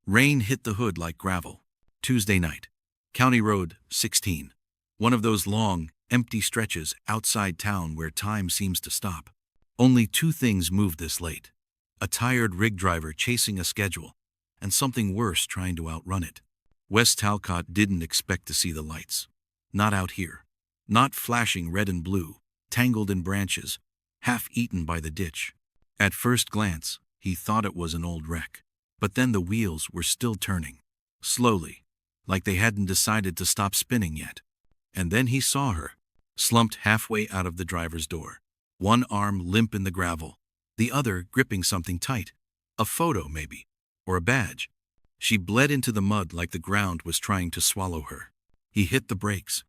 Rain hit the hood like gravel. Tuesday night. County Road 16. One of those long, empty stretches outside town where time seems to stop. Only two things moved this late. A tired rig driver chasing a schedule, and something worse trying to outrun it. Wes Talcott didn't expect to see the lights. Not out here. Not flashing red and blue, tangled in branches, half-eaten by the ditch. At first glance, he thought it was an old wreck. But then the wheels were still turning. Slowly, like they hadn't decided to stop spinning yet. And then he saw her, slumped halfway out of the driver's door. One arm limp in the gravel, the other gripping something tight. A photo, maybe, or a badge. She bled into the mud like the ground was trying to swallow her. He hit the brakes.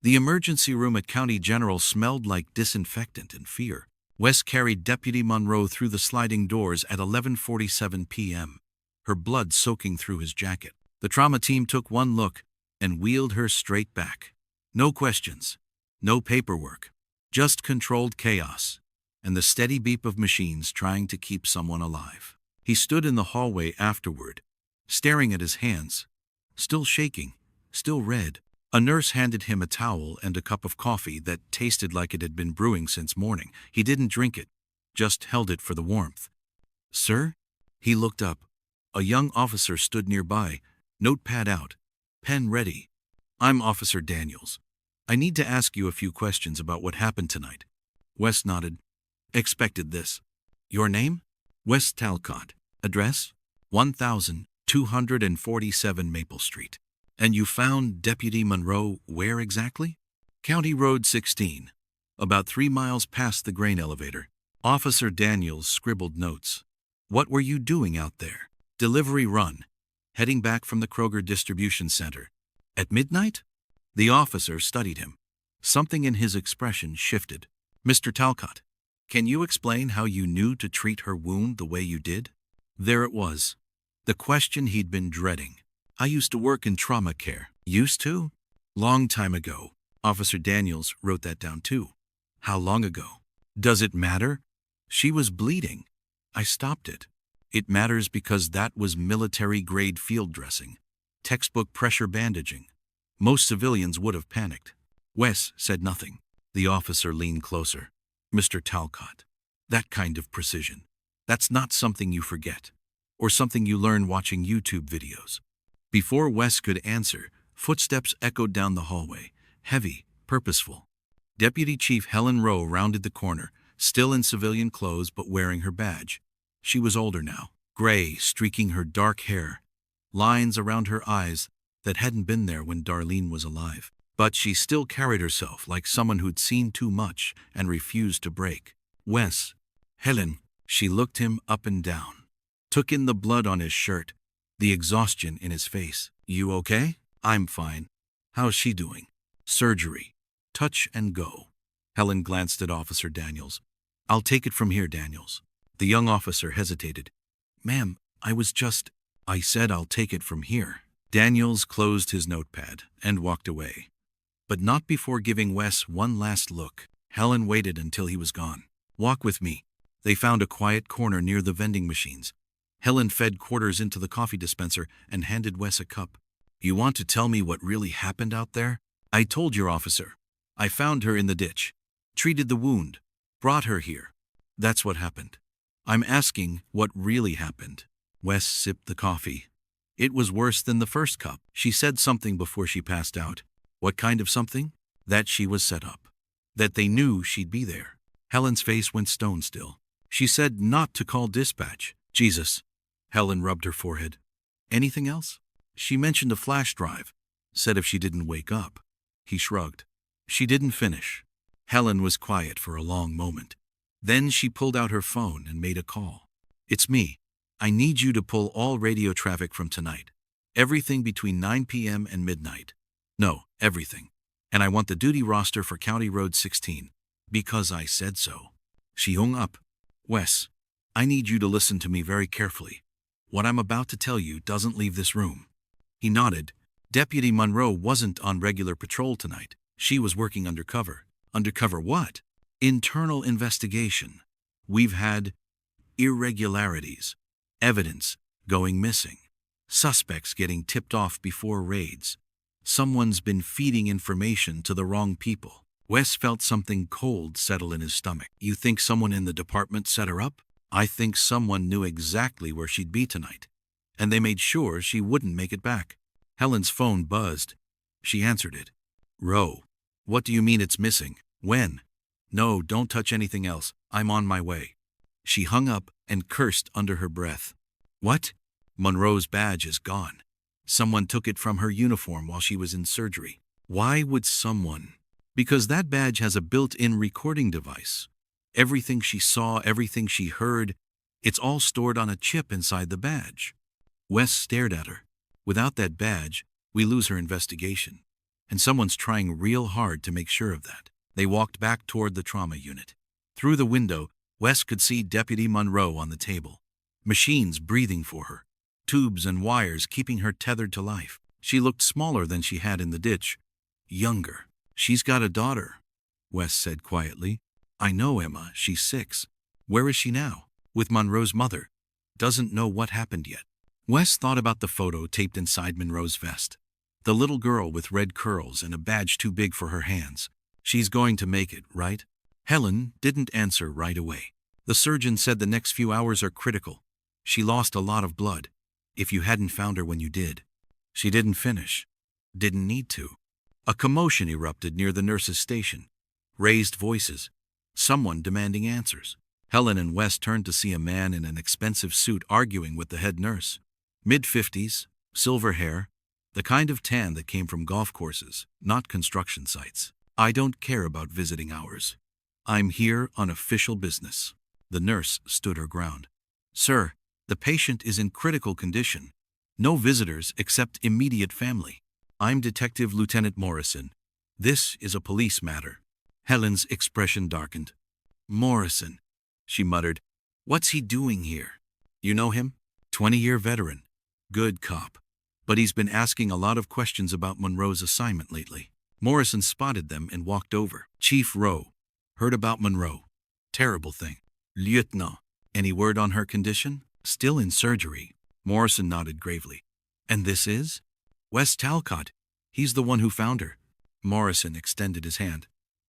The emergency room at County General smelled like disinfectant and fear. Wes carried Deputy Monroe through the sliding doors at 11:47 p.m., her blood soaking through his jacket. The trauma team took one look and wheeled her straight back. No questions, no paperwork, just controlled chaos and the steady beep of machines trying to keep someone alive. He stood in the hallway afterward, staring at his hands, still shaking, still red. A nurse handed him a towel and a cup of coffee that tasted like it had been brewing since morning. He didn't drink it, just held it for the warmth. "Sir?" He looked up. A young officer stood nearby, notepad out, pen ready. "I'm Officer Daniels. I need to ask you a few questions about what happened tonight." Wes nodded. "Expected this." "Your name?" "Wes Talcott." "Address?" 1247 Maple Street. "And you found Deputy Monroe where exactly?" "County Road 16, about 3 miles past the grain elevator." Officer Daniels scribbled notes. "What were you doing out there?" "Delivery run, heading back from the Kroger distribution center." "At midnight?" The officer studied him. Something in his expression shifted. "Mr. Talcott, can you explain how you knew to treat her wound the way you did?" There it was, the question he'd been dreading. "I used to work in trauma care." "Used to?" "Long time ago." Officer Daniels wrote that down too. "How long ago?" "Does it matter?" "She was bleeding. I stopped it." "It matters because that was military-grade field dressing, textbook pressure bandaging. Most civilians would have panicked." Wes said nothing. The officer leaned closer. "Mr. Talcott, that kind of precision, that's not something you forget, or something you learn watching YouTube videos." Before Wes could answer, footsteps echoed down the hallway, heavy, purposeful. Deputy Chief Helen Rowe rounded the corner, still in civilian clothes but wearing her badge. She was older now, gray streaking her dark hair, lines around her eyes that hadn't been there when Darlene was alive. But she still carried herself like someone who'd seen too much and refused to break. "Wes." "Helen." She looked him up and down, took in the blood on his shirt, the exhaustion in his face. "You okay?" "I'm fine." "How's she doing?" "Surgery. Touch and go." Helen glanced at Officer Daniels. "I'll take it from here, Daniels." The young officer hesitated. "Ma'am, I said I'll take it from here." Daniels closed his notepad and walked away. But not before giving Wes one last look. Helen waited until he was gone. "Walk with me." They found a quiet corner near the vending machines. Helen fed quarters into the coffee dispenser and handed Wes a cup. "You want to tell me what really happened out there?" "I told your officer. I found her in the ditch, treated the wound, brought her here. That's what happened." "I'm asking what really happened." Wes sipped the coffee. "It was worse than the first cup." She said something before she passed out. "What kind of something?" "That she was set up. That they knew she'd be there." Helen's face went stone still. "She said not to call dispatch." "Jesus." Helen rubbed her forehead. "Anything else?" "She mentioned a flash drive. Said if she didn't wake up." He shrugged. She didn't finish. Helen was quiet for a long moment. Then she pulled out her phone and made a call. "It's me. I need you to pull all radio traffic from tonight. Everything between 9 p.m. and midnight. No, everything. And I want the duty roster for County Road 16. Because I said so." She hung up. "Wes, I need you to listen to me very carefully. What I'm about to tell you doesn't leave this room." He nodded. Deputy Monroe wasn't on regular patrol tonight. She was working undercover. Undercover what? Internal investigation. We've had irregularities, evidence going missing. Suspects getting tipped off before raids. Someone's been feeding information to the wrong people. Wes felt something cold settle in his stomach. You think someone in the department set her up? I think someone knew exactly where she'd be tonight, and they made sure she wouldn't make it back. Helen's phone buzzed. She answered it. Roe. What do you mean it's missing? When? No, don't touch anything else. I'm on my way. She hung up and cursed under her breath. What? Monroe's badge is gone. Someone took it from her uniform while she was in surgery. Why would someone? Because that badge has a built-in recording device. Everything she saw, everything she heard, it's all stored on a chip inside the badge. Wes stared at her. Without that badge, we lose her investigation. And someone's trying real hard to make sure of that. They walked back toward the trauma unit. Through the window, Wes could see Deputy Monroe on the table. Machines breathing for her. Tubes and wires keeping her tethered to life. She looked smaller than she had in the ditch. Younger. She's got a daughter, Wes said quietly. I know, Emma. She's 6. Where is she now? With Monroe's mother. Doesn't know what happened yet. Wes thought about the photo taped inside Monroe's vest. The little girl with red curls and a badge too big for her hands. She's going to make it, right? Helen didn't answer right away. The surgeon said the next few hours are critical. She lost a lot of blood. If you hadn't found her when you did. She didn't finish. Didn't need to. A commotion erupted near the nurse's station. Raised voices. Someone demanding answers. Helen and Wes turned to see a man in an expensive suit arguing with the head nurse. Mid-50s, silver hair, the kind of tan that came from golf courses, not construction sites. I don't care about visiting hours. I'm here on official business. The nurse stood her ground. Sir, the patient is in critical condition. No visitors except immediate family. I'm Detective Lieutenant Morrison. This is a police matter. Helen's expression darkened. Morrison, she muttered. What's he doing here? You know him? 20-year veteran. Good cop. But he's been asking a lot of questions about Monroe's assignment lately. Morrison spotted them and walked over. Chief Rowe. Heard about Monroe. Terrible thing. Lieutenant. Any word on her condition? Still in surgery. Morrison nodded gravely. And this is? Wes Talcott. He's the one who found her. Morrison extended his hand.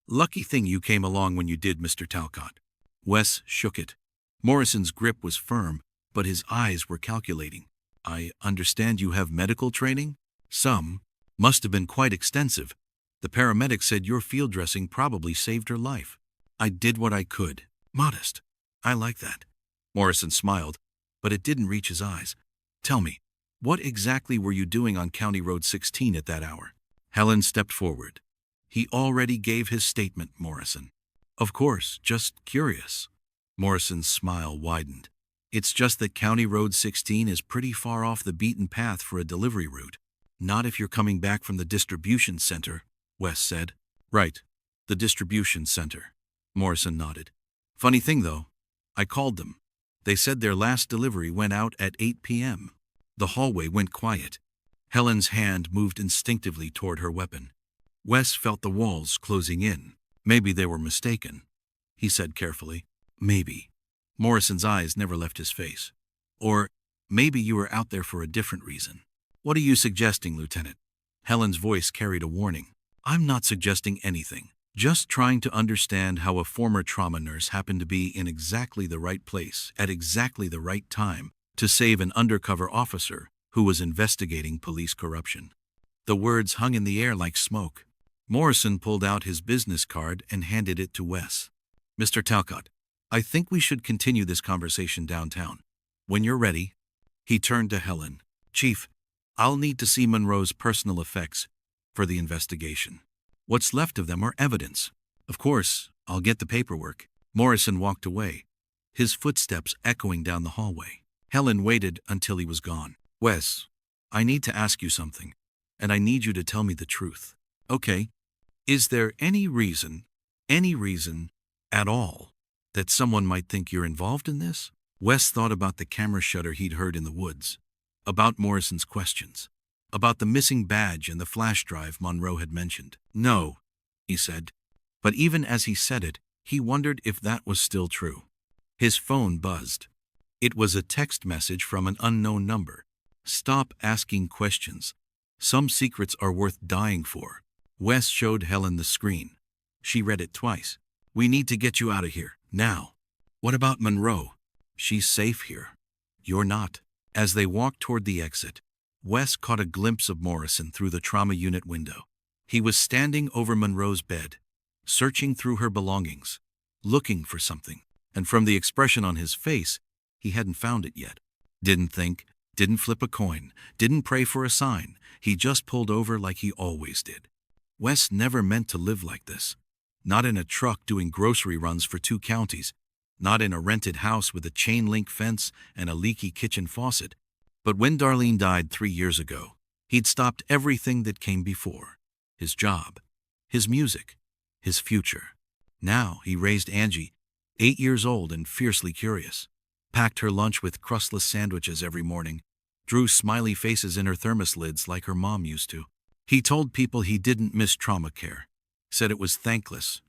Lucky thing you came along when you did, Mr. Talcott. Wes shook it. Morrison's grip was firm, but his eyes were calculating. I understand you have medical training? Some. Must have been quite extensive. The paramedic said your field dressing probably saved her life. I did what I could. Modest. I like that. Morrison smiled, but it didn't reach his eyes. Tell me, what exactly were you doing on County Road 16 at that hour? Helen stepped forward. He already gave his statement, Morrison. Of course, just curious. Morrison's smile widened. It's just that County Road 16 is pretty far off the beaten path for a delivery route. Not if you're coming back from the distribution center, Wes said. Right. The distribution center. Morrison nodded. Funny thing, though. I called them. They said their last delivery went out at 8 p.m. The hallway went quiet. Helen's hand moved instinctively toward her weapon. Wes felt the walls closing in. Maybe they were mistaken, he said carefully. Maybe. Morrison's eyes never left his face. Or maybe you were out there for a different reason. What are you suggesting, Lieutenant? Helen's voice carried a warning. I'm not suggesting anything. Just trying to understand how a former trauma nurse happened to be in exactly the right place at exactly the right time to save an undercover officer who was investigating police corruption. The words hung in the air like smoke. Morrison pulled out his business card and handed it to Wes. Mr. Talcott, I think we should continue this conversation downtown. When you're ready. He turned to Helen. Chief, I'll need to see Monroe's personal effects for the investigation. What's left of them are evidence. Of course, I'll get the paperwork. Morrison walked away, his footsteps echoing down the hallway. Helen waited until he was gone. Wes, I need to ask you something, and I need you to tell me the truth. Okay. Is there any reason at all, that someone might think you're involved in this? Wes thought about the camera shutter he'd heard in the woods, about Morrison's questions, about the missing badge and the flash drive Monroe had mentioned. No, he said. But even as he said it, he wondered if that was still true. His phone buzzed. It was a text message from an unknown number. Stop asking questions. Some secrets are worth dying for. Wes showed Helen the screen. She read it twice. We need to get you out of here, now. What about Monroe? She's safe here. You're not. As they walked toward the exit, Wes caught a glimpse of Morrison through the trauma unit window. He was standing over Monroe's bed, searching through her belongings, looking for something. And from the expression on his face, he hadn't found it yet. Didn't think, didn't flip a coin, didn't pray for a sign. He just pulled over like he always did. Wes never meant to live like this. Not in a truck doing grocery runs for 2 counties. Not in a rented house with a chain-link fence and a leaky kitchen faucet. But when Darlene died 3 years ago, he'd stopped everything that came before. His job, his music, his future. Now he raised Angie, 8 years old and fiercely curious. Packed her lunch with crustless sandwiches every morning. Drew smiley faces in her thermos lids like her mom used to. He told people he didn't miss trauma care. Said it was thankless,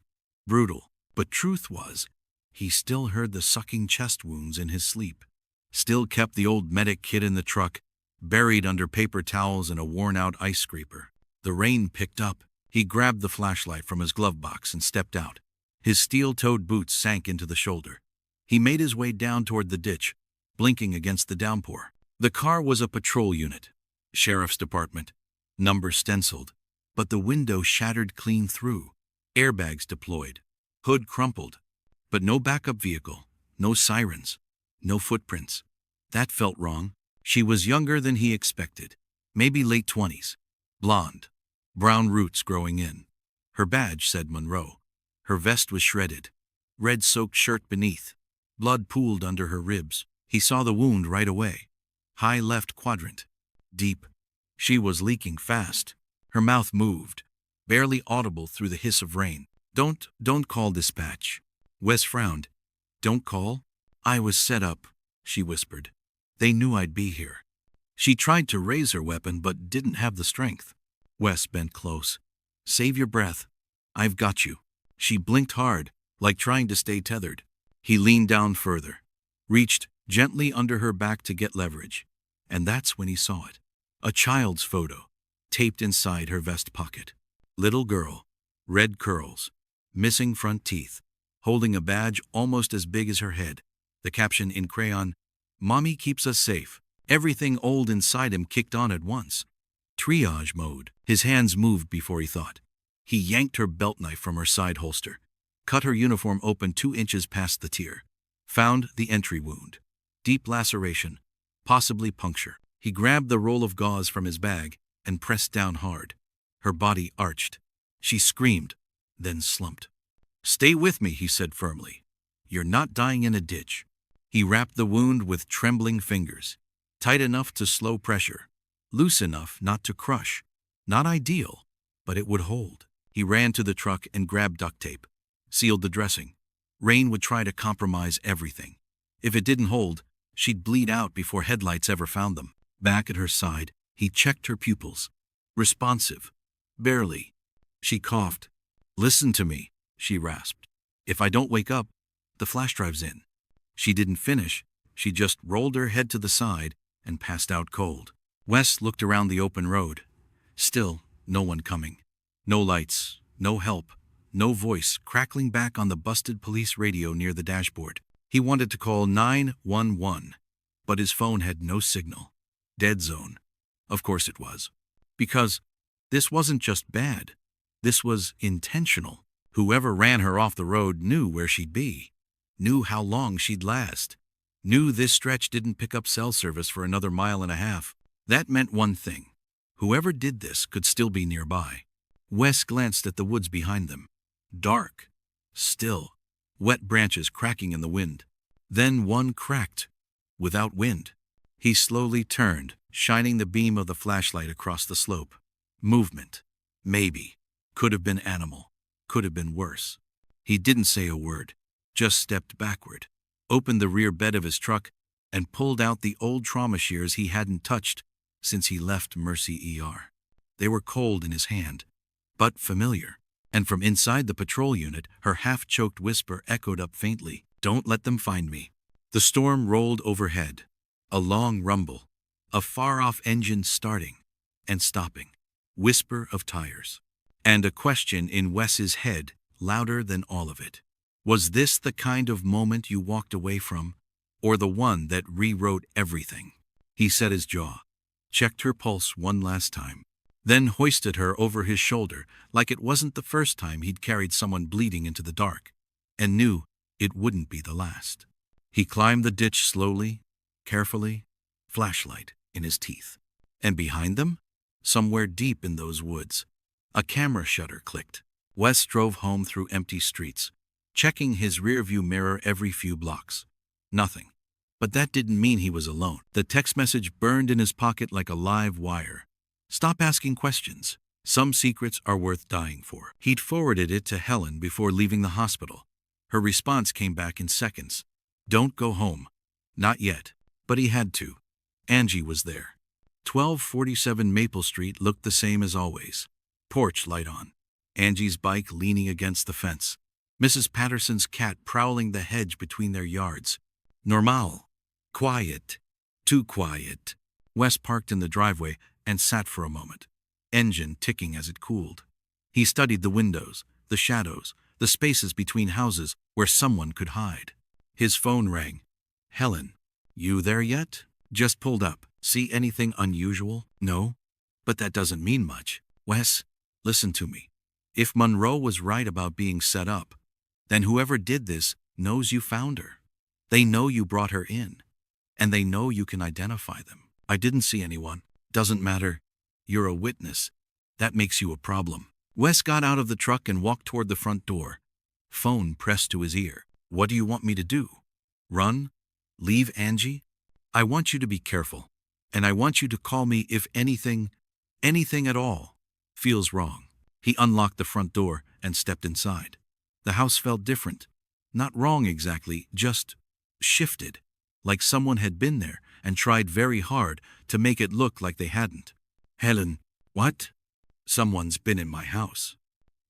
brutal. But truth was, he still heard the sucking chest wounds in his sleep. Still kept the old medic kit in the truck, buried under paper towels and a worn-out ice scraper. The rain picked up. He grabbed the flashlight from his glove box and stepped out. His steel-toed boots sank into the shoulder. He made his way down toward the ditch, blinking against the downpour. The car was a patrol unit. Sheriff's Department. Number stenciled. But the window shattered clean through. Airbags deployed. Hood crumpled. But no backup vehicle. No sirens. No footprints. That felt wrong. She was younger than he expected. Maybe late 20s. Blonde. Brown roots growing in. Her badge said Monroe. Her vest was shredded. Red-soaked shirt beneath. Blood pooled under her ribs. He saw the wound right away. High left quadrant. Deep. She was leaking fast. Her mouth moved, barely audible through the hiss of rain. Don't call dispatch. Wes frowned. Don't call? I was set up, she whispered. They knew I'd be here. She tried to raise her weapon but didn't have the strength. Wes bent close. Save your breath. I've got you. She blinked hard, like trying to stay tethered. He leaned down further, reached gently under her back to get leverage. And that's when he saw it. A child's photo, taped inside her vest pocket. Little girl, red curls, missing front teeth, holding a badge almost as big as her head. The caption in crayon, Mommy keeps us safe. Everything old inside him kicked on at once. Triage mode. His hands moved before he thought. He yanked her belt knife from her side holster, cut her uniform open 2 inches past the tear. Found the entry wound. Deep laceration, possibly puncture. He grabbed the roll of gauze from his bag and pressed down hard. Her body arched. She screamed, then slumped. Stay with me, he said firmly. You're not dying in a ditch. He wrapped the wound with trembling fingers, tight enough to slow pressure, loose enough not to crush. Not ideal, but it would hold. He ran to the truck and grabbed duct tape, sealed the dressing. Rain would try to compromise everything. If it didn't hold, she'd bleed out before headlights ever found them. Back at her side, he checked her pupils. Responsive. Barely. She coughed. Listen to me, she rasped. If I don't wake up, the flash drive's in. She didn't finish. She just rolled her head to the side and passed out cold. Wes looked around the open road. Still, no one coming. No lights, no help, no voice crackling back on the busted police radio near the dashboard. He wanted to call 911, but his phone had no signal. Dead zone. Of course it was. Because this wasn't just bad. This was intentional. Whoever ran her off the road knew where she'd be, knew how long she'd last, knew this stretch didn't pick up cell service for another 1.5 miles. That meant one thing. Whoever did this could still be nearby. Wes glanced at the woods behind them. Dark. Still. Wet branches cracking in the wind. Then one cracked. Without wind. He slowly turned, shining the beam of the flashlight across the slope. Movement. Maybe. Could have been animal. Could have been worse. He didn't say a word. Just stepped backward. Opened the rear bed of his truck and pulled out the old trauma shears he hadn't touched since he left Mercy ER. They were cold in his hand, but familiar. And from inside the patrol unit, her half-choked whisper echoed up faintly. Don't let them find me. The storm rolled overhead. A long rumble. A far-off engine starting and stopping. Whisper of tires. And a question in Wes's head, louder than all of it. Was this the kind of moment you walked away from, or the one that rewrote everything? He set his jaw, checked her pulse one last time, then hoisted her over his shoulder like it wasn't the first time he'd carried someone bleeding into the dark, and knew it wouldn't be the last. He climbed the ditch slowly, carefully, flashlight in his teeth. And behind them, somewhere deep in those woods, a camera shutter clicked. Wes drove home through empty streets, checking his rearview mirror every few blocks. Nothing. But that didn't mean he was alone. The text message burned in his pocket like a live wire. Stop asking questions. Some secrets are worth dying for. He'd forwarded it to Helen before leaving the hospital. Her response came back in seconds. Don't go home. Not yet. But he had to. Angie was there. 1247 Maple Street looked the same as always. Porch light on. Angie's bike leaning against the fence. Mrs. Patterson's cat prowling the hedge between their yards. Normal. Quiet. Too quiet. Wes parked in the driveway and sat for a moment, engine ticking as it cooled. He studied the windows, the shadows, the spaces between houses where someone could hide. His phone rang. Helen, you there yet? Just pulled up. See anything unusual? No? But that doesn't mean much. Wes, listen to me. If Monroe was right about being set up, then whoever did this knows you found her. They know you brought her in, and they know you can identify them. I didn't see anyone. Doesn't matter. You're a witness. That makes you a problem. Wes got out of the truck and walked toward the front door. Phone pressed to his ear. What do you want me to do? Run? Leave Angie? I want you to be careful, and I want you to call me if anything at all, feels wrong. He unlocked the front door and stepped inside. The house felt different. Not wrong exactly, just shifted, like someone had been there and tried very hard to make it look like they hadn't. Helen, what? Someone's been in my house.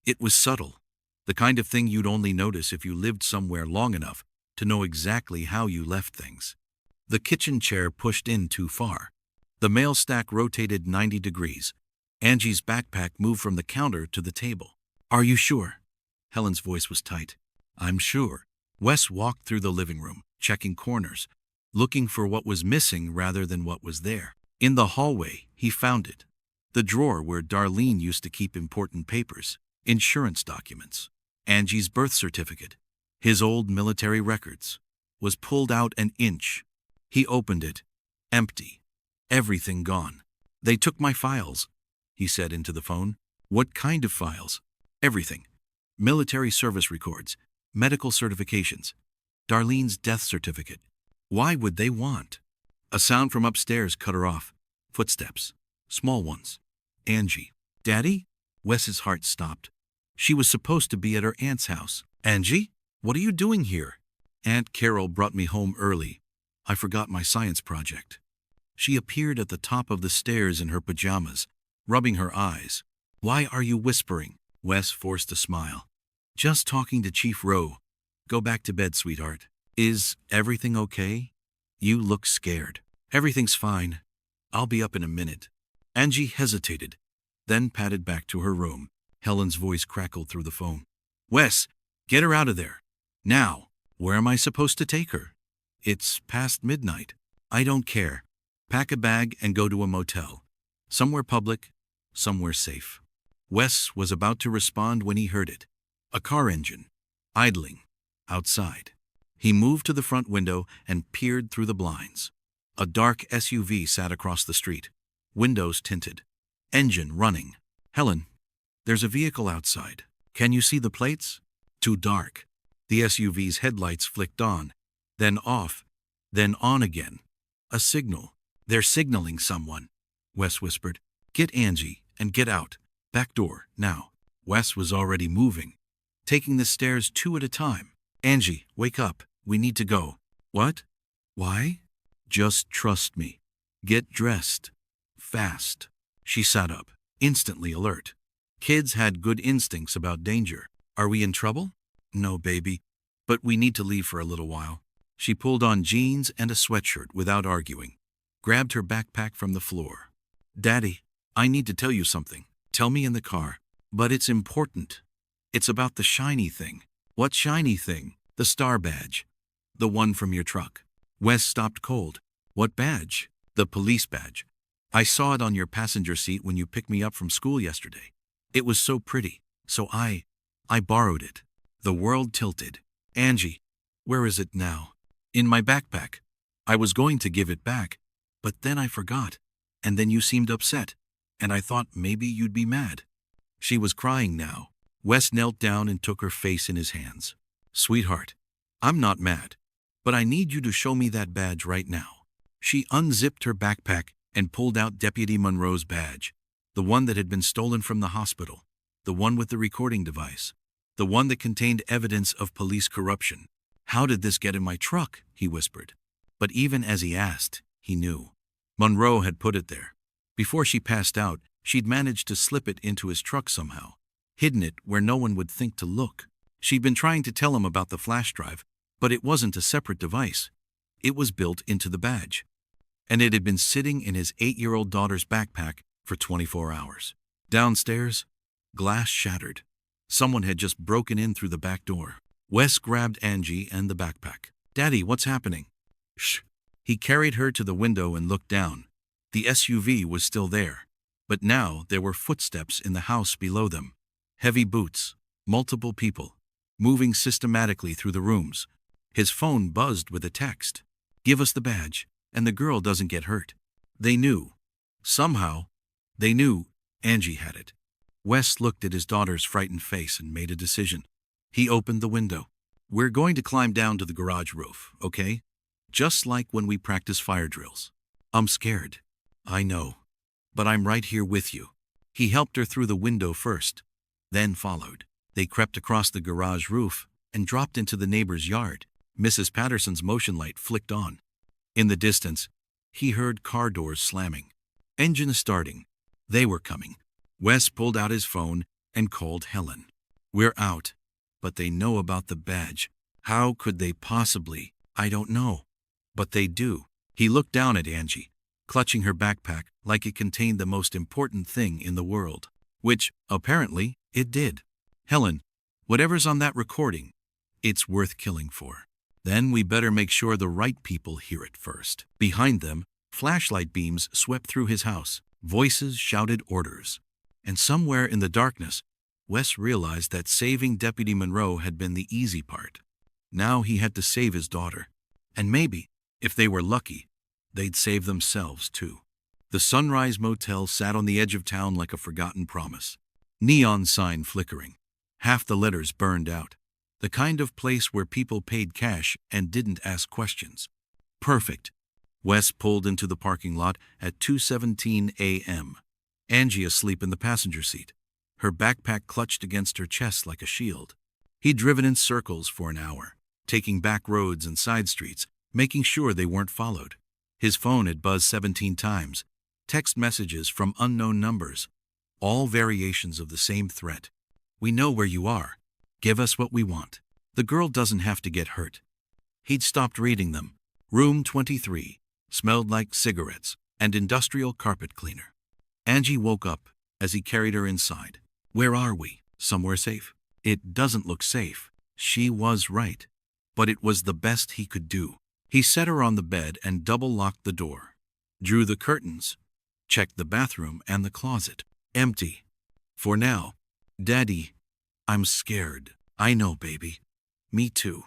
It was subtle, the kind of thing you'd only notice if you lived somewhere long enough to know exactly how you left things. The kitchen chair pushed in too far. The mail stack rotated 90 degrees. Angie's backpack moved from the counter to the table. Are you sure? Helen's voice was tight. I'm sure. Wes walked through the living room, checking corners, looking for what was missing rather than what was there. In the hallway, he found it. The drawer where Darlene used to keep important papers, insurance documents, Angie's birth certificate, his old military records, was pulled out an inch. He opened it. Empty. Everything gone. They took my files, he said into the phone. What kind of files? Everything. Military service records, medical certifications, Darlene's death certificate. Why would they want? A sound from upstairs cut her off. Footsteps. Small ones. Angie. Daddy? Wes's heart stopped. She was supposed to be at her aunt's house. Angie? What are you doing here? Aunt Carol brought me home early. I forgot my science project. She appeared at the top of the stairs in her pajamas, rubbing her eyes. Why are you whispering? Wes forced a smile. Just talking to Chief Rowe. Go back to bed, sweetheart. Is everything okay? You look scared. Everything's fine. I'll be up in a minute. Angie hesitated, then padded back to her room. Helen's voice crackled through the phone. Wes, get her out of there. Now. Where am I supposed to take her? It's past midnight. I don't care. Pack a bag and go to a motel. Somewhere public, somewhere safe. Wes was about to respond when he heard it. A car engine, idling, outside. He moved to the front window and peered through the blinds. A dark SUV sat across the street, windows tinted, engine running. Helen, there's a vehicle outside. Can you see the plates? Too dark. The SUV's headlights flicked on, then off, then on again. A signal. They're signaling someone, Wes whispered. Get Angie and get out. Back door, now. Wes was already moving, taking the stairs 2 at a time. Angie, wake up. We need to go. What? Why? Just trust me. Get dressed. Fast. She sat up, instantly alert. Kids had good instincts about danger. Are we in trouble? No, baby. But we need to leave for a little while. She pulled on jeans and a sweatshirt without arguing. grabbed her backpack from the floor. Daddy, I need to tell you something. Tell me in the car. But it's important. It's about the shiny thing. What shiny thing? The star badge. The one from your truck. Wes stopped cold. What badge? The police badge. I saw it on your passenger seat when you picked me up from school yesterday. It was so pretty, so I borrowed it. The world tilted. Angie, where is it now? In my backpack. I was going to give it back, but then I forgot. And then you seemed upset, and I thought maybe you'd be mad. She was crying now. Wes knelt down and took her face in his hands. Sweetheart, I'm not mad, but I need you to show me that badge right now. She unzipped her backpack and pulled out Deputy Monroe's badge, the one that had been stolen from the hospital, the one with the recording device, the one that contained evidence of police corruption. How did this get in my truck? He whispered. But even as he asked, he knew. Monroe had put it there. Before she passed out, she'd managed to slip it into his truck somehow, hidden it where no one would think to look. She'd been trying to tell him about the flash drive, but it wasn't a separate device. It was built into the badge. And it had been sitting in his 8-year-old daughter's backpack for 24 hours. Downstairs, glass shattered. Someone had just broken in through the back door. Wes grabbed Angie and the backpack. Daddy, what's happening? Shh. He carried her to the window and looked down. The SUV was still there, but now there were footsteps in the house below them. Heavy boots, multiple people, moving systematically through the rooms. His phone buzzed with a text. Give us the badge, and the girl doesn't get hurt. They knew. Somehow, they knew Angie had it. Wes looked at his daughter's frightened face and made a decision. He opened the window. We're going to climb down to the garage roof, okay? Just like when we practice fire drills. I'm scared. I know. But I'm right here with you. He helped her through the window first, then followed. They crept across the garage roof and dropped into the neighbor's yard. Mrs. Patterson's motion light flicked on. In the distance, he heard car doors slamming. Engine starting. They were coming. Wes pulled out his phone and called Helen. We're out, but they know about the badge. How could they possibly? I don't know. But they do. He looked down at Angie, clutching her backpack like it contained the most important thing in the world. Which, apparently, it did. Helen, whatever's on that recording, it's worth killing for. Then we better make sure the right people hear it first. Behind them, flashlight beams swept through his house. Voices shouted orders. And somewhere in the darkness, Wes realized that saving Deputy Monroe had been the easy part. Now he had to save his daughter. And maybe, if they were lucky, they'd save themselves too. The Sunrise Motel sat on the edge of town like a forgotten promise. Neon sign flickering. Half the letters burned out. The kind of place where people paid cash and didn't ask questions. Perfect. Wes pulled into the parking lot at 2:17 a.m. Angie asleep in the passenger seat, her backpack clutched against her chest like a shield. He'd driven in circles for an hour, taking back roads and side streets, making sure they weren't followed. His phone had buzzed 17 times, text messages from unknown numbers, all variations of the same threat. We know where you are. Give us what we want. The girl doesn't have to get hurt. He'd stopped reading them. Room 23 smelled like cigarettes and industrial carpet cleaner. Angie woke up as he carried her inside. Where are we? Somewhere safe? It doesn't look safe. She was right. But it was the best he could do. He set her on the bed and double-locked the door. Drew the curtains. Checked the bathroom and the closet. Empty. For now. Daddy, I'm scared. I know, baby. Me too.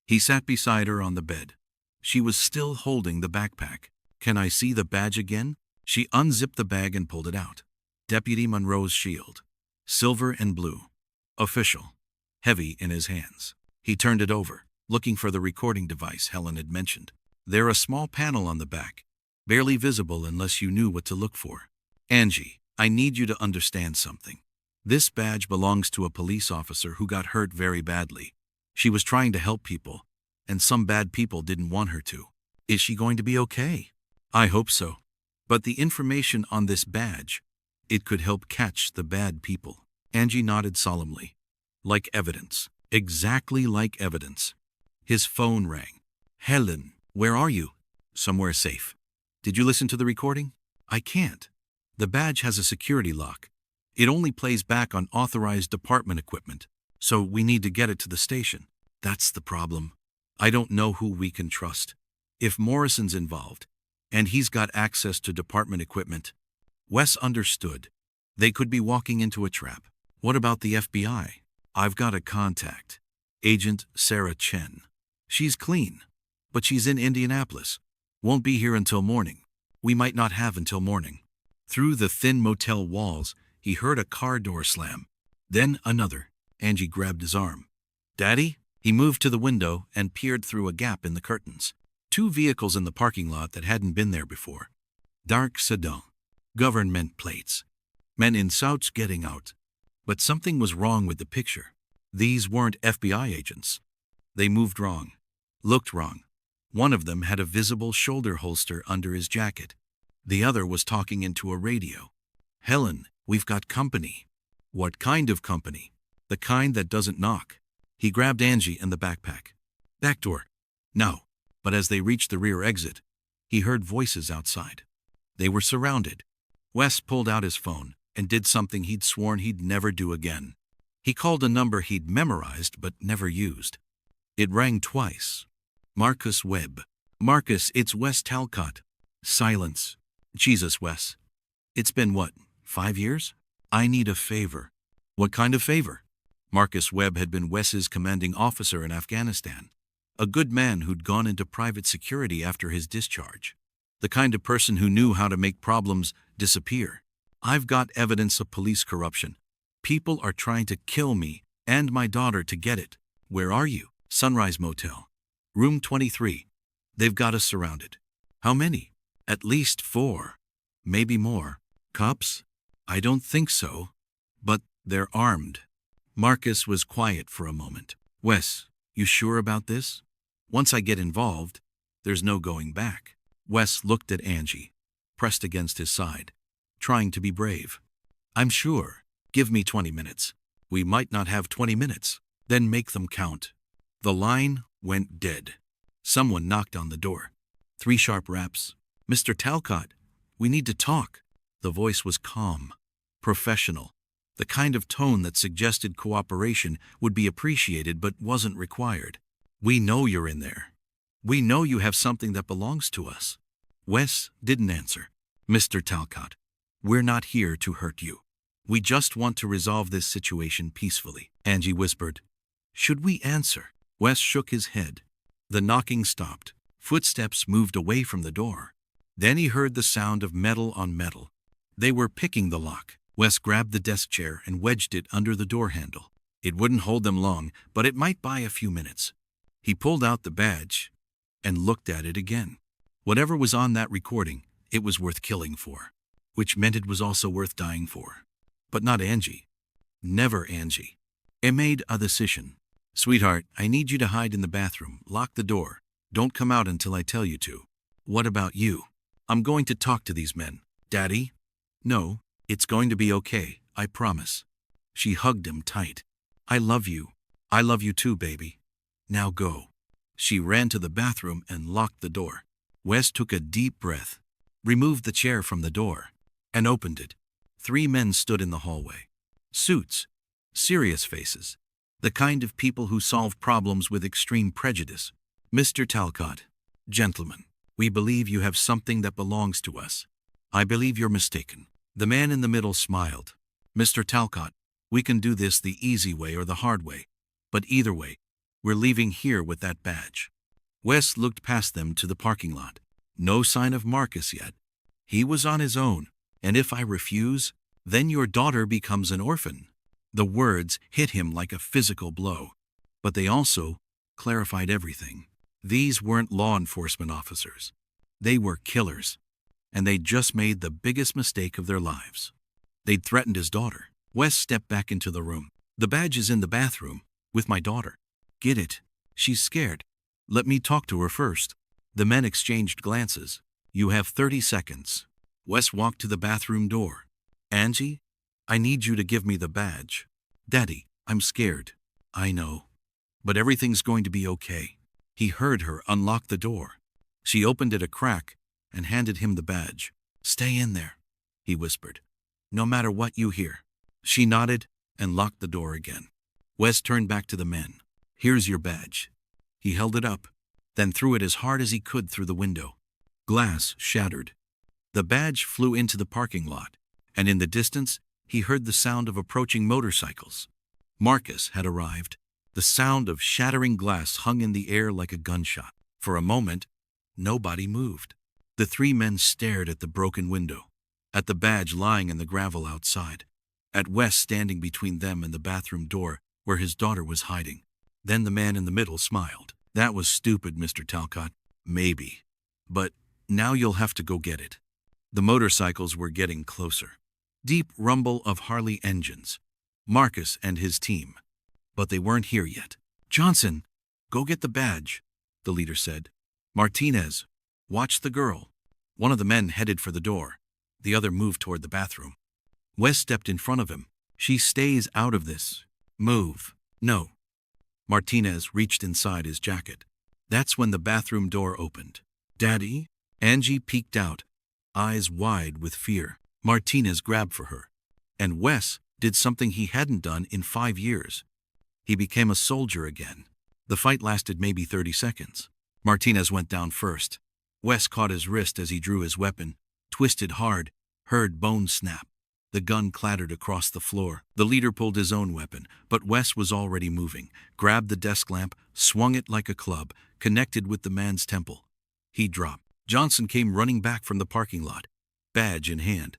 He sat beside her on the bed. She was still holding the backpack. Can I see the badge again? She unzipped the bag and pulled it out. Deputy Monroe's shield. Silver and blue. Official. Heavy in his hands. He turned it over, looking for the recording device Helen had mentioned. There's a small panel on the back, barely visible unless you knew what to look for. Angie, I need you to understand something. This badge belongs to a police officer who got hurt very badly. She was trying to help people, and some bad people didn't want her to. Is she going to be okay? I hope so. But the information on this badge, it could help catch the bad people. Angie nodded solemnly. Like evidence. Exactly like evidence. His phone rang. Helen, where are you? Somewhere safe. Did you listen to the recording? I can't. The badge has a security lock. It only plays back on authorized department equipment, so we need to get it to the station. That's the problem. I don't know who we can trust. If Morrison's involved, and he's got access to department equipment, Wes understood. They could be walking into a trap. What about the FBI? I've got a contact. Agent Sarah Chen. She's clean, but she's in Indianapolis. Won't be here until morning. We might not have until morning. Through the thin motel walls, he heard a car door slam. Then another. Angie grabbed his arm. Daddy? He moved to the window and peered through a gap in the curtains. 2 vehicles in the parking lot that hadn't been there before. Dark sedan. Government plates. Men in suits getting out. But something was wrong with the picture. These weren't FBI agents. They moved wrong. Looked wrong. One of them had a visible shoulder holster under his jacket. The other was talking into a radio. Helen, we've got company. What kind of company? The kind that doesn't knock. He grabbed Angie and the backpack. Back door. No. But as they reached the rear exit, he heard voices outside. They were surrounded. Wes pulled out his phone and did something he'd sworn he'd never do again. He called a number he'd memorized but never used. It rang twice. Marcus Webb. Marcus, it's Wes Talcott. Silence. Jesus, Wes. It's been what, 5 years? I need a favor. What kind of favor? Marcus Webb had been Wes's commanding officer in Afghanistan. A good man who'd gone into private security after his discharge. The kind of person who knew how to make problems disappear. I've got evidence of police corruption. People are trying to kill me and my daughter to get it. Where are you? Sunrise Motel. Room 23. They've got us surrounded. How many? At least 4. Maybe more. Cops? I don't think so. But they're armed. Marcus was quiet for a moment. Wes, you sure about this? Once I get involved, there's no going back. Wes looked at Angie, pressed against his side, trying to be brave. I'm sure. Give me 20 minutes. We might not have 20 minutes. Then make them count. The line went dead. Someone knocked on the door. 3 sharp raps. Mr. Talcott, we need to talk. The voice was calm, professional, the kind of tone that suggested cooperation would be appreciated but wasn't required. We know you're in there. We know you have something that belongs to us. Wes didn't answer. Mr. Talcott, we're not here to hurt you. We just want to resolve this situation peacefully. Angie whispered. Should we answer? Wes shook his head. The knocking stopped. Footsteps moved away from the door. Then he heard the sound of metal on metal. They were picking the lock. Wes grabbed the desk chair and wedged it under the door handle. It wouldn't hold them long, but it might buy a few minutes. He pulled out the badge and looked at it again. Whatever was on that recording, it was worth killing for, which meant it was also worth dying for. But not Angie. Never Angie. He made a decision. Sweetheart, I need you to hide in the bathroom. Lock the door. Don't come out until I tell you to. What about you? I'm going to talk to these men. Daddy? No, it's going to be okay, I promise. She hugged him tight. I love you. I love you too, baby. Now go. She ran to the bathroom and locked the door. Wes took a deep breath, removed the chair from the door, and opened it. 3 men stood in the hallway. Suits. Serious faces. The kind of people who solve problems with extreme prejudice. Mr. Talcott, gentlemen, we believe you have something that belongs to us. I believe you're mistaken. The man in the middle smiled. Mr. Talcott, we can do this the easy way or the hard way. But either way, we're leaving here with that badge. Wes looked past them to the parking lot. No sign of Marcus yet. He was on his own. And if I refuse, then your daughter becomes an orphan. The words hit him like a physical blow. But they also clarified everything. These weren't law enforcement officers. They were killers. And they'd just made the biggest mistake of their lives. They'd threatened his daughter. Wes stepped back into the room. The badge is in the bathroom, with my daughter. Get it. She's scared. Let me talk to her first. The men exchanged glances. You have 30 seconds. Wes walked to the bathroom door. Angie, I need you to give me the badge. Daddy, I'm scared. I know. But everything's going to be okay. He heard her unlock the door. She opened it a crack and handed him the badge. "Stay in there," he whispered. "No matter what you hear." She nodded and locked the door again. Wes turned back to the men. "Here's your badge." He held it up, then threw it as hard as he could through the window. Glass shattered. The badge flew into the parking lot, and in the distance, he heard the sound of approaching motorcycles. Marcus had arrived. The sound of shattering glass hung in the air like a gunshot. For a moment, nobody moved. The three men stared at the broken window, at the badge lying in the gravel outside, at Wes standing between them and the bathroom door where his daughter was hiding. Then the man in the middle smiled. "That was stupid, Mr. Talcott. Maybe. But now you'll have to go get it." The motorcycles were getting closer. Deep rumble of Harley engines. Marcus and his team. But they weren't here yet. "Johnson, go get the badge," the leader said. "Martinez, watch the girl." One of the men headed for the door. The other moved toward the bathroom. Wes stepped in front of him. "She stays out of this. Move." "No." Martinez reached inside his jacket. That's when the bathroom door opened. "Daddy?" Angie peeked out, eyes wide with fear. Martinez grabbed for her. And Wes did something he hadn't done in 5 years. He became a soldier again. The fight lasted maybe 30 seconds. Martinez went down first. Wes caught his wrist as he drew his weapon, twisted hard, heard bones snap. The gun clattered across the floor. The leader pulled his own weapon, but Wes was already moving, grabbed the desk lamp, swung it like a club, connected with the man's temple. He dropped. Johnson came running back from the parking lot, badge in hand.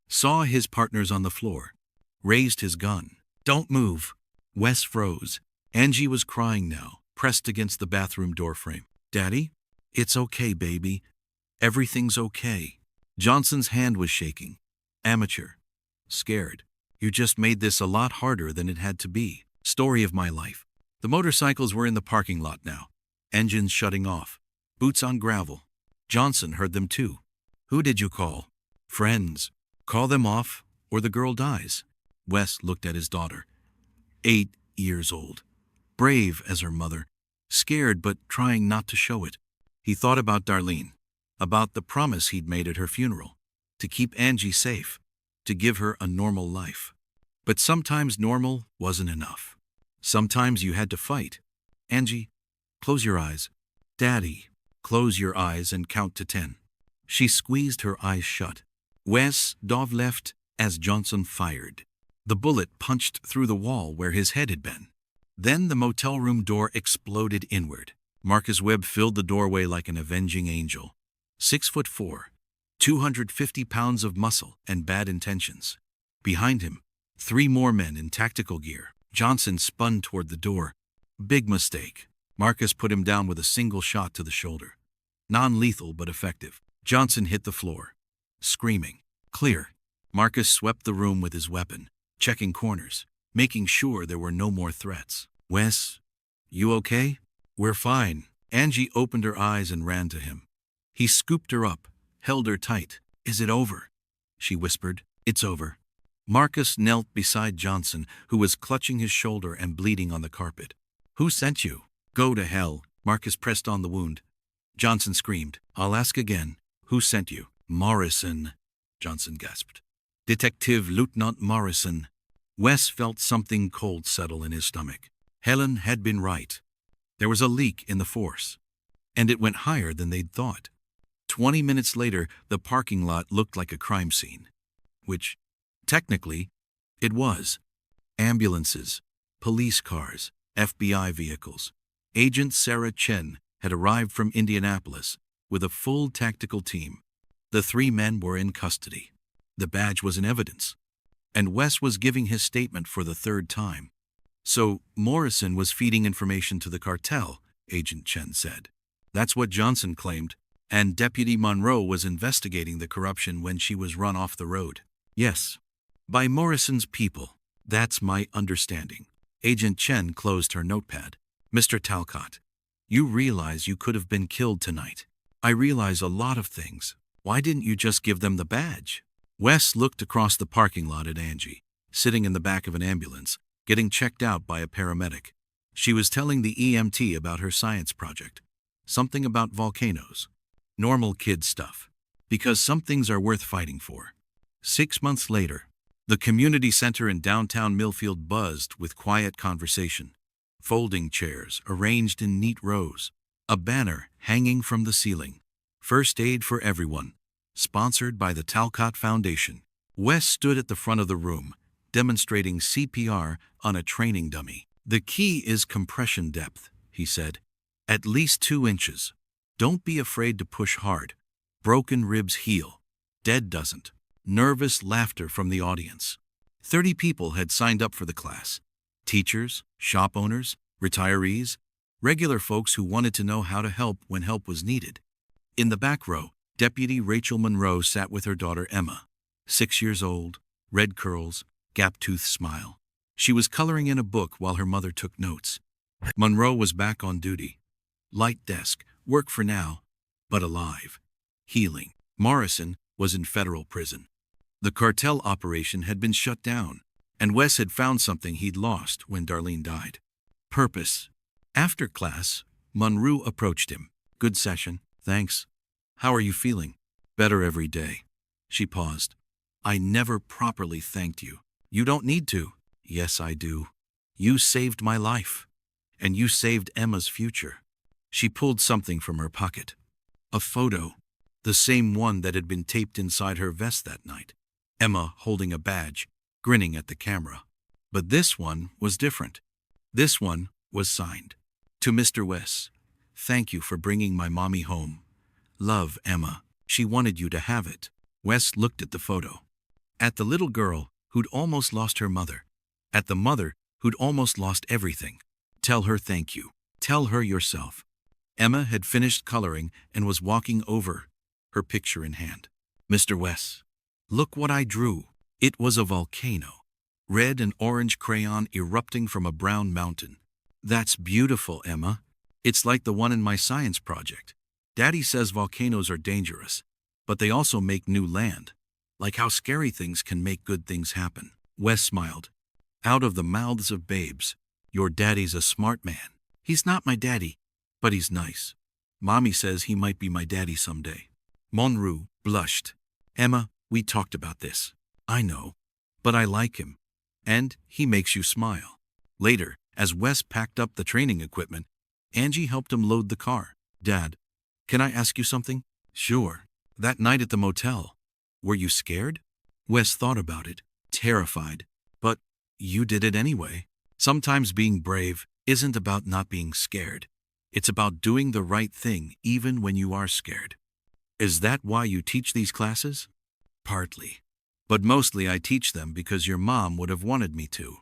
Saw his partners on the floor. Raised his gun. "Don't move." Wes froze. Angie was crying now, pressed against the bathroom doorframe. "Daddy? It's okay, baby. Everything's okay." Johnson's hand was shaking. "Amateur. Scared. You just made this a lot harder than it had to be." Story of my life. The motorcycles were in the parking lot now. Engines shutting off. Boots on gravel. Johnson heard them too. "Who did you call?" "Friends. Call them off, or the girl dies." Wes looked at his daughter. 8 years old. Brave as her mother. Scared but trying not to show it. He thought about Darlene. About the promise he'd made at her funeral. To keep Angie safe. To give her a normal life. But sometimes normal wasn't enough. Sometimes you had to fight. "Angie, close your eyes." "Daddy, close your eyes and count to 10. She squeezed her eyes shut. Wes dove left as Johnson fired. The bullet punched through the wall where his head had been. Then the motel room door exploded inward. Marcus Webb filled the doorway like an avenging angel. 6'4", 250 pounds of muscle and bad intentions. Behind him, 3 more men in tactical gear. Johnson spun toward the door. Big mistake. Marcus put him down with a single shot to the shoulder. Non-lethal but effective. Johnson hit the floor, screaming. "Clear." Marcus swept the room with his weapon, checking corners, making sure there were no more threats. "Wes, you okay?" "We're fine." Angie opened her eyes and ran to him. He scooped her up, held her tight. "Is it over?" she whispered. "It's over." Marcus knelt beside Johnson, who was clutching his shoulder and bleeding on the carpet. "Who sent you?" "Go to hell." Marcus pressed on the wound. Johnson screamed. "I'll ask again. Who sent you?" "Morrison," Johnson gasped. "Detective Lieutenant Morrison." Wes felt something cold settle in his stomach. Helen had been right. There was a leak in the force, and it went higher than they'd thought. 20 minutes later, the parking lot looked like a crime scene. Which, technically, it was. Ambulances, police cars, FBI vehicles. Agent Sarah Chen had arrived from Indianapolis with a full tactical team. The 3 men were in custody. The badge was in evidence. And Wes was giving his statement for the 3rd time. So Morrison was feeding information to the cartel, Agent Chen said. That's what Johnson claimed. And Deputy Monroe was investigating the corruption when she was run off the road. Yes. By Morrison's people. That's my understanding. Agent Chen closed her notepad. "Mr. Talcott, you realize you could have been killed tonight. I realize a lot of things. Why didn't you just give them the badge?" Wes looked across the parking lot at Angie, sitting in the back of an ambulance, getting checked out by a paramedic. She was telling the EMT about her science project. Something about volcanoes. Normal kid stuff. Because some things are worth fighting for. 6 months later, the community center in downtown Millfield buzzed with quiet conversation. Folding chairs arranged in neat rows. A banner hanging from the ceiling. First aid for everyone. Sponsored by the Talcott Foundation. Wes stood at the front of the room, demonstrating CPR on a training dummy. The key is compression depth, he said. At least 2 inches. Don't be afraid to push hard. Broken ribs heal. Dead doesn't. Nervous laughter from the audience. 30 people had signed up for the class. Teachers, shop owners, retirees, regular folks who wanted to know how to help when help was needed. In the back row, Deputy Rachel Monroe sat with her daughter Emma. 6 years old, red curls, gap-toothed smile. She was coloring in a book while her mother took notes. Monroe was back on duty. Light desk, work for now, but alive. Healing. Morrison was in federal prison. The cartel operation had been shut down, and Wes had found something he'd lost when Darlene died. Purpose. After class, Monroe approached him. Good session, thanks. How are you feeling? Better every day. She paused. I never properly thanked you. You don't need to. Yes, I do. You saved my life. And you saved Emma's future. She pulled something from her pocket. A photo. The same one that had been taped inside her vest that night. Emma holding a badge, grinning at the camera. But this one was different. This one was signed. To Mr. Wes, thank you for bringing my mommy home. Love, Emma. She wanted you to have it. Wes looked at the photo. At the little girl who'd almost lost her mother. At the mother who'd almost lost everything. Tell her thank you. Tell her yourself. Emma had finished coloring and was walking over, her picture in hand. Mr. Wes, look what I drew. It was a volcano. Red and orange crayon erupting from a brown mountain. That's beautiful, Emma. It's like the one in my science project. Daddy says volcanoes are dangerous, but they also make new land. Like how scary things can make good things happen. Wes smiled. Out of the mouths of babes. Your daddy's a smart man. He's not my daddy, but he's nice. Mommy says he might be my daddy someday. Monroe blushed. Emma, we talked about this. I know, but I like him. And he makes you smile. Later, as Wes packed up the training equipment, Angie helped him load the car. Dad, can I ask you something? Sure. That night at the motel, were you scared? Wes thought about it, terrified. But you did it anyway. Sometimes being brave isn't about not being scared. It's about doing the right thing even when you are scared. Is that why you teach these classes? Partly. But mostly I teach them because your mom would have wanted me to.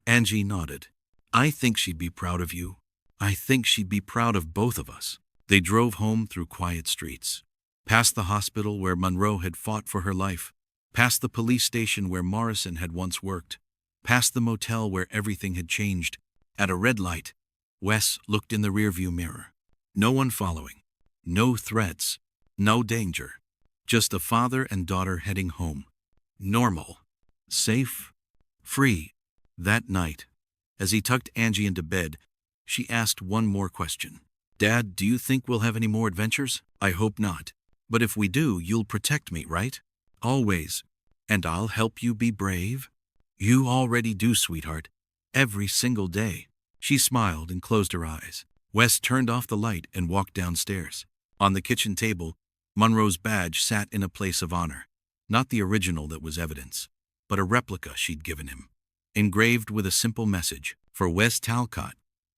Angie nodded. I think she'd be proud of you. I think she'd be proud of both of us. They drove home through quiet streets. Past the hospital where Monroe had fought for her life. Past the police station where Morrison had once worked. Past the motel where everything had changed. At a red light, Wes looked in the rearview mirror. No one following. No threats. No danger. Just a father and daughter heading home. Normal. Safe. Free. That night, as he tucked Angie into bed, she asked one more question. Dad, do you think we'll have any more adventures? I hope not. But if we do, you'll protect me, right? Always. And I'll help you be brave? You already do, sweetheart. Every single day. She smiled and closed her eyes. Wes turned off the light and walked downstairs. On the kitchen table, Monroe's badge sat in a place of honor. Not the original that was evidence, but a replica she'd given him. Engraved with a simple message, for Wes Talcott,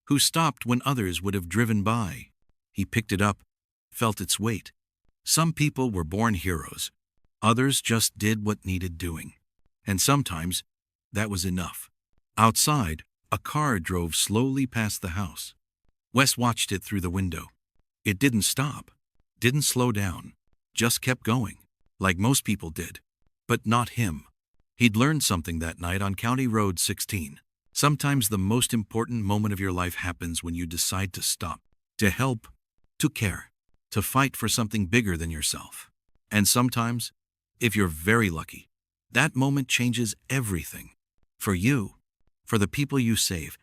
who stopped when others would have driven by. He picked it up, felt its weight. Some people were born heroes. Others just did what needed doing. And sometimes, that was enough. Outside, a car drove slowly past the house. Wes watched it through the window. It didn't stop, didn't slow down, just kept going, like most people did. But not him. He'd learned something that night on County Road 16. Sometimes the most important moment of your life happens when you decide to stop, to help, to care, to fight for something bigger than yourself. And sometimes, if you're very lucky, that moment changes everything. For you, for the people you save,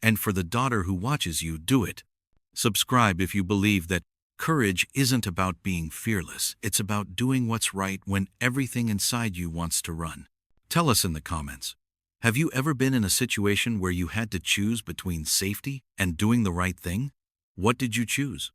and for the daughter who watches you do it. Subscribe if you believe that Courage isn't about being fearless, it's about doing what's right when everything inside you wants to run. Tell us in the comments. Have you ever been in a situation where you had to choose between safety and doing the right thing? What did you choose?